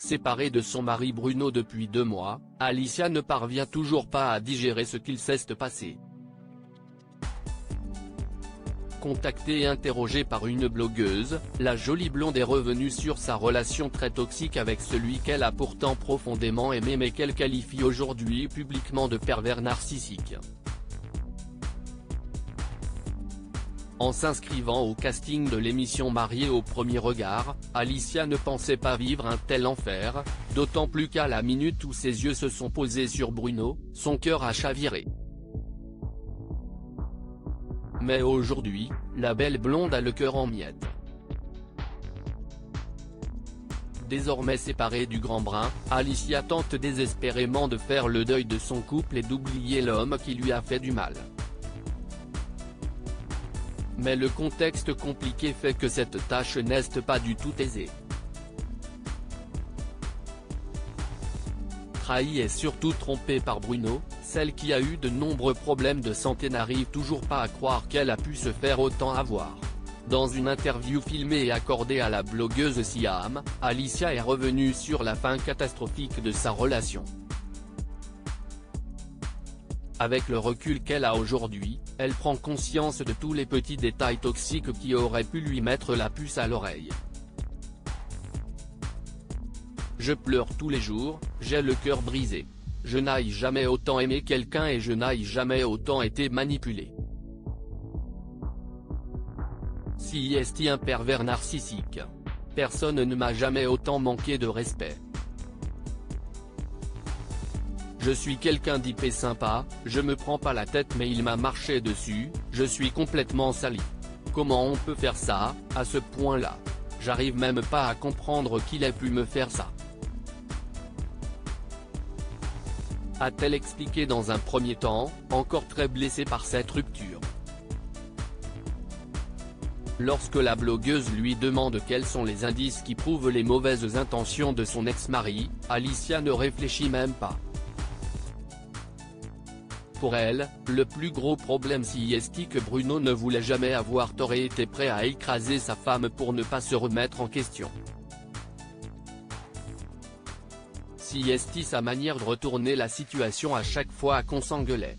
Séparée de son mari Bruno depuis 2 mois, Alicia ne parvient toujours pas à digérer ce qu'il s'est passé. Contactée et interrogée par une blogueuse, la jolie blonde est revenue sur sa relation très toxique avec celui qu'elle a pourtant profondément aimé mais qu'elle qualifie aujourd'hui publiquement de pervers narcissique. En s'inscrivant au casting de l'émission Mariée au premier regard, Alicia ne pensait pas vivre un tel enfer, d'autant plus qu'à la minute où ses yeux se sont posés sur Bruno, son cœur a chaviré. Mais aujourd'hui, la belle blonde a le cœur en miettes. Désormais séparée du grand brun, Alicia tente désespérément de faire le deuil de son couple et d'oublier l'homme qui lui a fait du mal. Mais le contexte compliqué fait que cette tâche n'est pas du tout aisée. Trahie et surtout trompée par Bruno, celle qui a eu de nombreux problèmes de santé n'arrive toujours pas à croire qu'elle a pu se faire autant avoir. Dans une interview filmée et accordée à la blogueuse Siam, Alicia est revenue sur la fin catastrophique de sa relation. Avec le recul qu'elle a aujourd'hui, elle prend conscience de tous les petits détails toxiques qui auraient pu lui mettre la puce à l'oreille. Je pleure tous les jours, j'ai le cœur brisé. Je n'ai jamais autant aimé quelqu'un et je n'ai jamais autant été manipulée. Si est un pervers narcissique. Personne ne m'a jamais autant manqué de respect. Je suis quelqu'un d'hyper sympa, je me prends pas la tête mais il m'a marché dessus, je suis complètement sali. Comment on peut faire ça, à ce point-là? J'arrive même pas à comprendre qu'il ait pu me faire ça. A-t-elle expliqué dans un premier temps, encore très blessée par cette rupture. Lorsque la blogueuse lui demande quels sont les indices qui prouvent les mauvaises intentions de son ex-mari, Alicia ne réfléchit même pas. Pour elle, le plus gros problème est que Bruno ne voulait jamais avoir tort et était prêt à écraser sa femme pour ne pas se remettre en question. Si est sa manière de retourner la situation à chaque fois qu'on s'engueulait.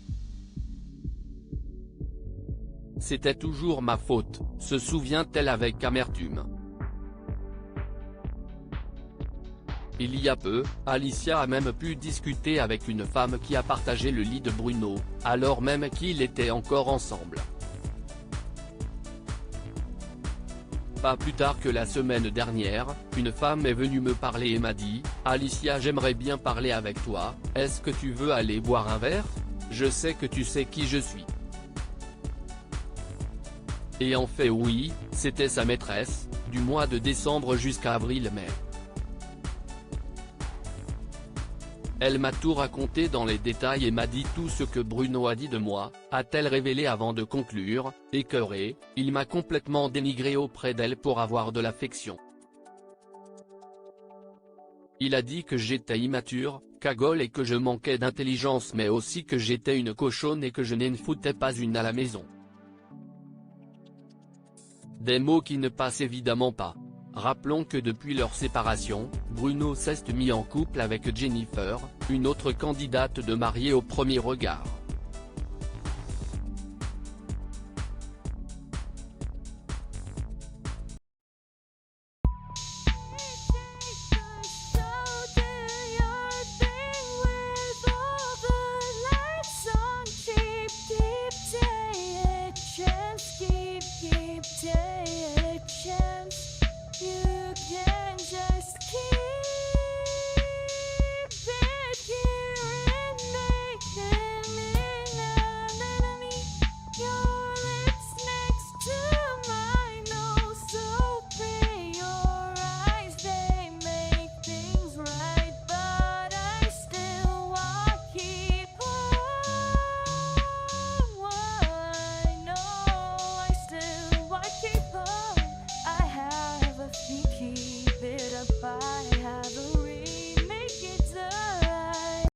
C'était toujours ma faute, se souvient-elle avec amertume. Il y a peu, Alicia a même pu discuter avec une femme qui a partagé le lit de Bruno, alors même qu'ils étaient encore ensemble. Pas plus tard que la semaine dernière, une femme est venue me parler et m'a dit « Alicia, j'aimerais bien parler avec toi, est-ce que tu veux aller boire un verre? Je sais que tu sais qui je suis. » Et en fait oui, c'était sa maîtresse, du mois de décembre jusqu'à avril-mai. Elle m'a tout raconté dans les détails et m'a dit tout ce que Bruno a dit de moi, a-t-elle révélé avant de conclure, écœurée, il m'a complètement dénigré auprès d'elle pour avoir de l'affection. Il a dit que j'étais immature, cagole et que je manquais d'intelligence mais aussi que j'étais une cochonne et que je n'en foutais pas une à la maison. Des mots qui ne passent évidemment pas. Rappelons que depuis leur séparation, Bruno s'est mis en couple avec Jennifer, une autre candidate de Mariée au premier regard.